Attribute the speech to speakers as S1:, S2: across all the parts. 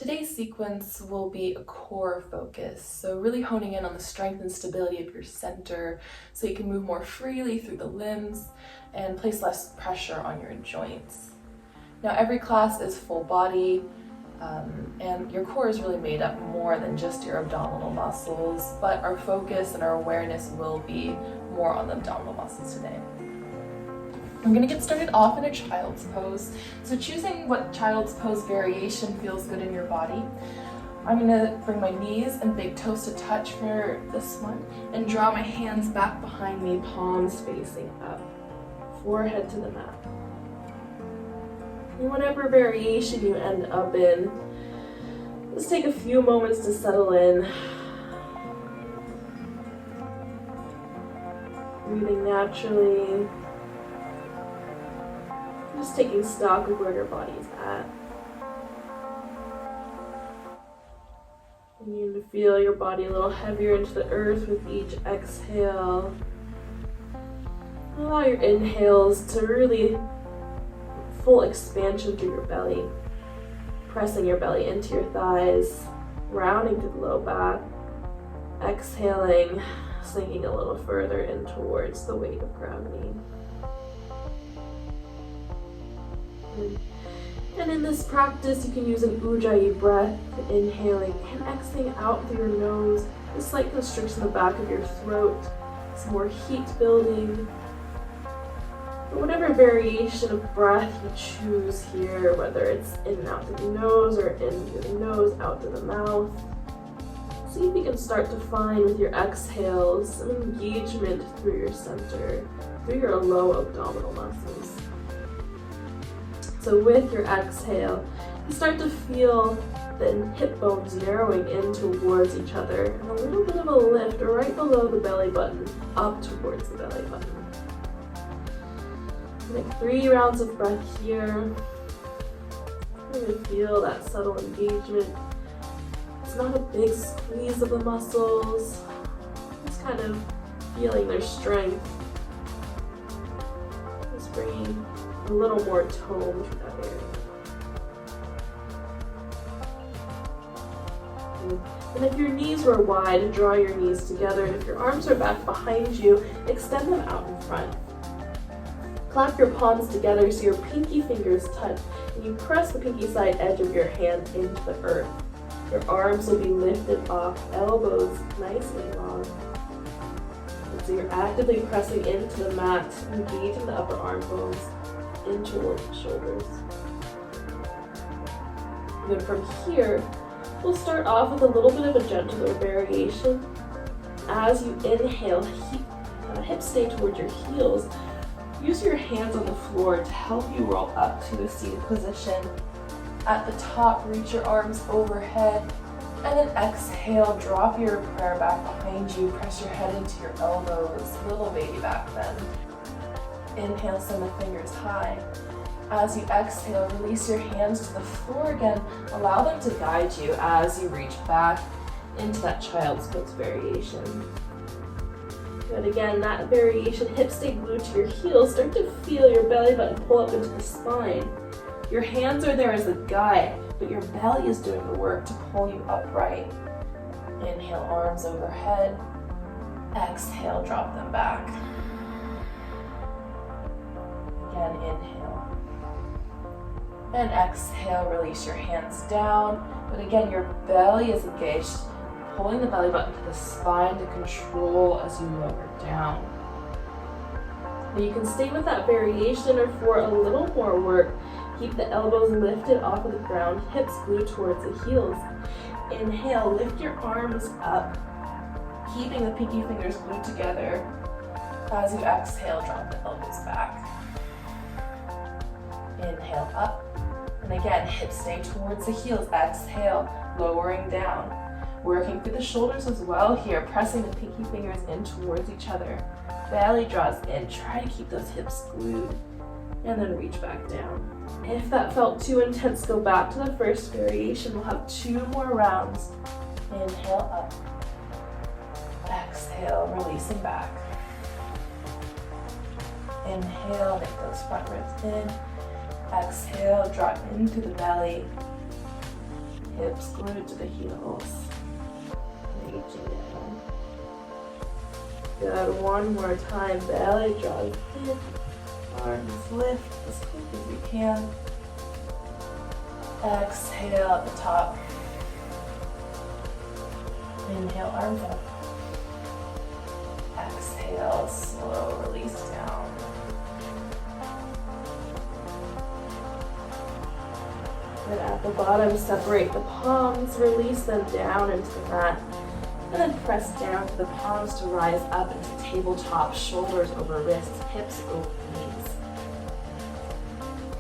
S1: Today's sequence will be a core focus, so really honing in on the strength and stability of your center so you can move more freely through the limbs and place less pressure on your joints. Now, every class is full body, and your core is really made up more than just your abdominal muscles, but our focus and our awareness will be more on the abdominal muscles today. I'm going to get started off in a child's pose. So choosing what child's pose variation feels good in your body. I'm going to bring my knees and big toes to touch for this one and draw my hands back behind me, palms facing up, forehead to the mat. And whatever variation you end up in, just take a few moments to settle in. Breathing naturally. Just taking stock of where your body's at. You need to feel your body a little heavier into the earth with each exhale. Allow your inhales to really full expansion through your belly. Pressing your belly into your thighs, rounding through the low back. Exhaling, sinking a little further in towards the weight of gravity. And in this practice, you can use an ujjayi breath, inhaling and exhaling out through your nose, a slight constriction in the back of your throat, some more heat building. But whatever variation of breath you choose here, whether it's in and out through the nose or in through the nose, out through the mouth, see if you can start to find with your exhales some engagement through your center, through your low abdominal muscles. So with your exhale, you start to feel the hip bones narrowing in towards each other and a little bit of a lift right below the belly button, up towards the belly button. Make 3 rounds of breath here. You're going to feel that subtle engagement. It's not a big squeeze of the muscles, just kind of feeling their strength. Just bringing a little more tone to that area. And if your knees were wide, draw your knees together, and if your arms are back behind you, extend them out in front. Clap your palms together so your pinky fingers touch, and you press the pinky side edge of your hand into the earth. Your arms will be lifted off, elbows nice and long. And so you're actively pressing into the mat, engaging the upper arm bones in towards the shoulders. And then from here, we'll start off with a little bit of a gentler variation. As you inhale, hips stay towards your heels. Use your hands on the floor to help you roll up to a seated position. At the top, reach your arms overhead, and then exhale, drop your prayer back behind you, press your head into your elbows, little baby back bend. Inhale, send the fingers high. As you exhale, release your hands to the floor again. Allow them to guide you as you reach back into that child's pose variation. Good, again, that variation, hips stay glued to your heels. Start to feel your belly button pull up into the spine. Your hands are there as a guide, but your belly is doing the work to pull you upright. Inhale, arms overhead. Exhale, drop them back. Again, inhale. And exhale, release your hands down. But again, your belly is engaged, pulling the belly button to the spine to control as you lower down. Now you can stay with that variation, or for a little more work, keep the elbows lifted off of the ground, hips glued towards the heels. Inhale, lift your arms up, keeping the pinky fingers glued together. As you exhale, drop the elbows back. Inhale up, and again, hips stay towards the heels. Exhale, lowering down. Working through the shoulders as well here, pressing the pinky fingers in towards each other. Belly draws in, try to keep those hips glued, and then reach back down. If that felt too intense, go back to the first variation. We'll have 2 more rounds. Inhale up. Exhale, releasing back. Inhale, make those front ribs in. Exhale, drop into the belly. hips glued to the heels. Reaching down. Good, one more time. Belly draws in. Arms lift as quick as you can. Exhale at the top. Inhale, arms up. Exhale, slow release down. Good, at the bottom, separate the palms, release them down into the mat. And then press down to the palms to rise up into tabletop, shoulders over wrists, hips over knees.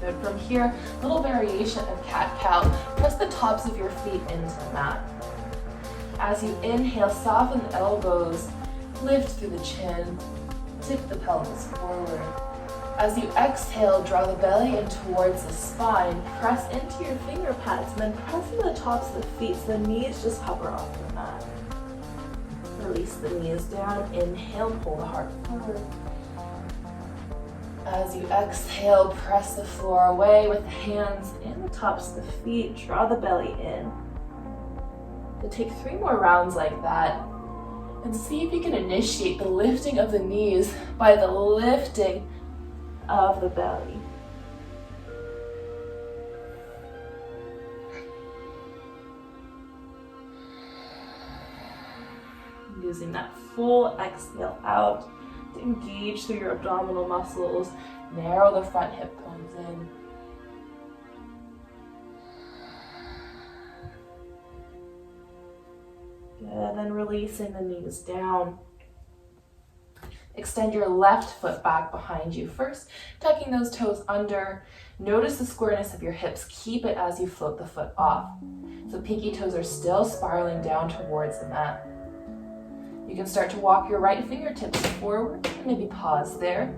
S1: Good, from here, little variation of cat-cow. Press the tops of your feet into the mat. As you inhale, soften the elbows, lift through the chin, tip the pelvis forward. As you exhale, draw the belly in towards the spine, press into your finger pads, and then press into the tops of the feet so the knees just hover off the mat. Release the knees down, inhale, pull the heart forward. As you exhale, press the floor away with the hands in the tops of the feet, draw the belly in. So take 3 more rounds like that, and see if you can initiate the lifting of the knees by the lifting of the belly. Using that full exhale out to engage through your abdominal muscles, narrow the front hip bones in. Good, then releasing the knees down. Extend your left foot back behind you. First, tucking those toes under. Notice the squareness of your hips. Keep it as you float the foot off. So pinky toes are still spiraling down towards the mat. You can start to walk your right fingertips forward and maybe pause there.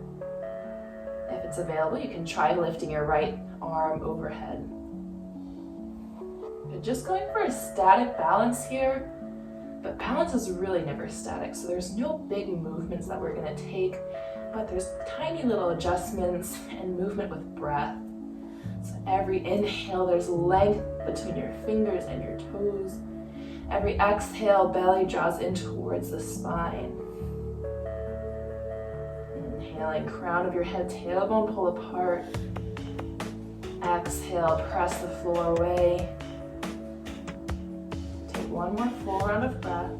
S1: If it's available, you can try lifting your right arm overhead. But just going for a static balance here. But balance is really never static, so there's no big movements that we're going to take, but there's tiny little adjustments and movement with breath. So every inhale, there's length between your fingers and your toes. Every exhale, belly draws in towards the spine. Inhaling, crown of your head, tailbone pull apart. Exhale, press the floor away. One more full round of breath.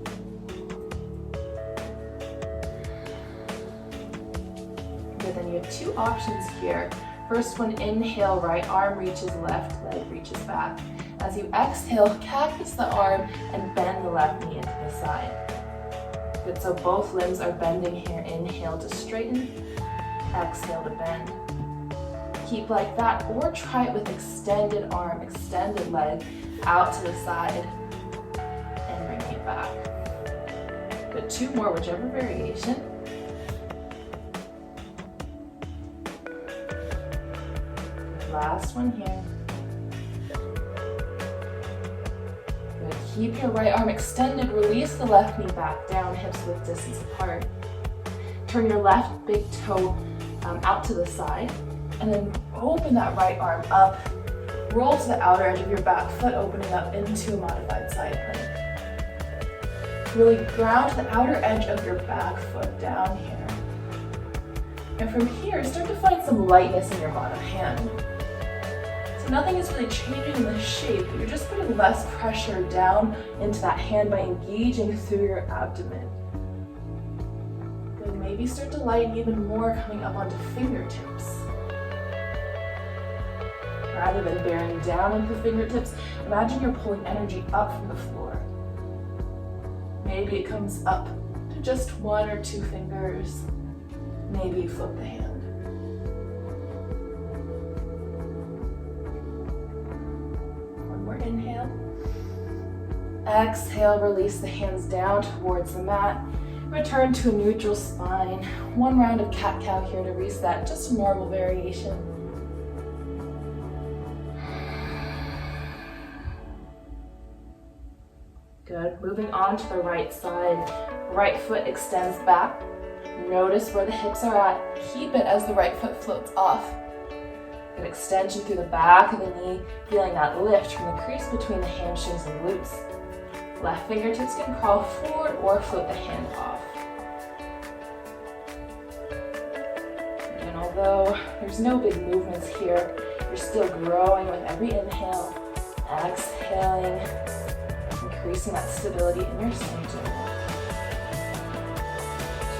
S1: Good, then you have 2 options here. First one, inhale, right arm reaches left, leg reaches back. As you exhale, cactus the arm and bend the left knee into the side. Good, so both limbs are bending here. Inhale to straighten, exhale to bend. Keep like that, or try it with extended arm, extended leg, out to the side. Back. Good, 2 more, whichever variation. Last one here. Good, keep your right arm extended, release the left knee back down, hips width distance apart. Turn your left big toe out to the side, and then open that right arm up. Roll to the outer edge of your back foot, opening up into a modified side plank. Really ground the outer edge of your back foot down here. And from here, start to find some lightness in your bottom hand. So nothing is really changing in the shape, but you're just putting less pressure down into that hand by engaging through your abdomen. Good, maybe start to lighten even more, coming up onto fingertips. Rather than bearing down into the fingertips, imagine you're pulling energy up from the floor. Maybe it comes up to just 1 or 2 fingers. Maybe you flip the hand. One more inhale. Exhale, release the hands down towards the mat. Return to a neutral spine. 1 round of cat-cow here to reset, just a normal variation. Good, moving on to the right side. Right foot extends back. Notice where the hips are at. Keep it as the right foot floats off. Good extension through the back of the knee, feeling that lift from the crease between the hamstrings and glutes. Left fingertips can crawl forward or float the hand off. And although there's no big movements here, you're still growing with every inhale, exhaling, increasing that stability in your center.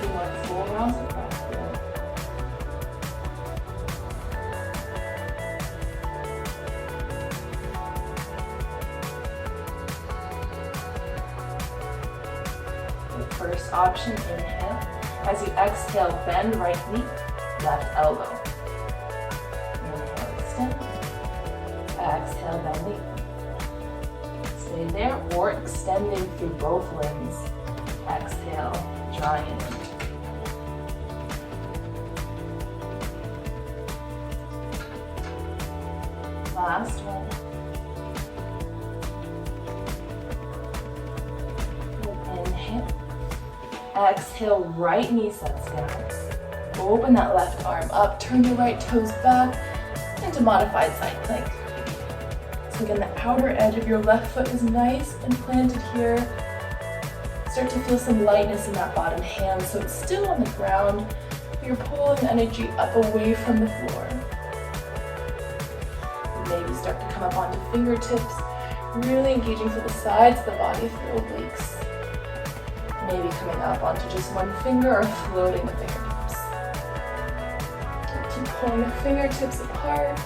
S1: 2 more full rounds of breath here. First option, inhale. As you exhale, bend right knee, left elbow. Inhale, extend. Exhale, bend knee. Stay there or extending through both limbs. Exhale, drawing in. Last one. Inhale. Exhale, right knee sets down. Open that left arm up, turn your right toes back into modified side plank. So again, the outer edge of your left foot is nice and planted here. Start to feel some lightness in that bottom hand, so it's still on the ground, but you're pulling energy up away from the floor. Maybe start to come up onto fingertips, really engaging through the sides of the body through obliques. Maybe coming up onto just one finger or floating the fingertips. Keep pulling the fingertips apart.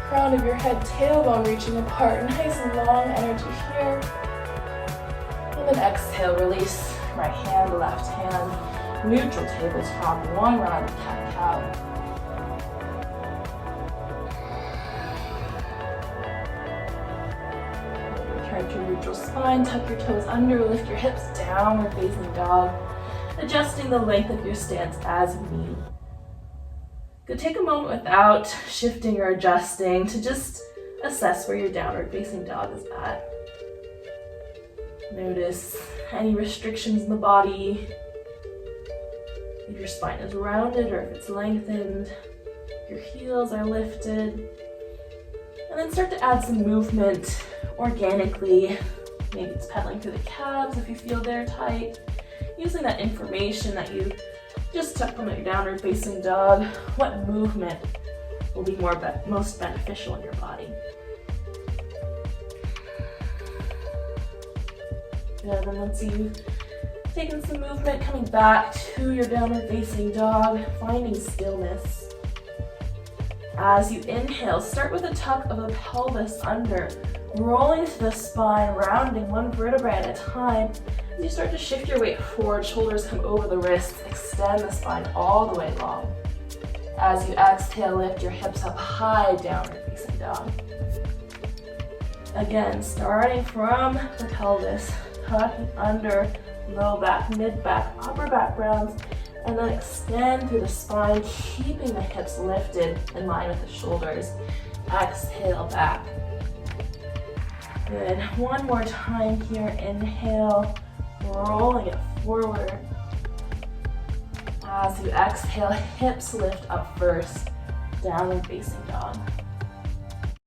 S1: Crown of your head, tailbone reaching apart. Nice long energy here. And then exhale, release right hand, left hand. Neutral tabletop, 1 round of cat-cow. Return to neutral spine, tuck your toes under, lift your hips, downward facing dog. Adjusting the length of your stance as you need. Good, take a moment without shifting or adjusting to just assess where your downward facing dog is at. Notice any restrictions in the body, if your spine is rounded or if it's lengthened, your heels are lifted. And then start to add some movement organically. Maybe it's pedaling through the calves if you feel they're tight. Using that information that you just took from your downward facing dog, what movement will be most beneficial in your body. Good, and once you've taken some movement, coming back to your downward facing dog, finding stillness. As you inhale, start with a tuck of the pelvis under, rolling to the spine, rounding one vertebrae at a time. As you start to shift your weight forward, shoulders come over the wrists, extend the spine all the way long. As you exhale, lift your hips up high, downward facing dog. Again, starting from the pelvis, tucking under, low back, mid back, upper back rounds, and then extend through the spine, keeping the hips lifted in line with the shoulders. Exhale back. Good, one more time here, inhale, rolling it forward. As you exhale, hips lift up first, downward facing dog.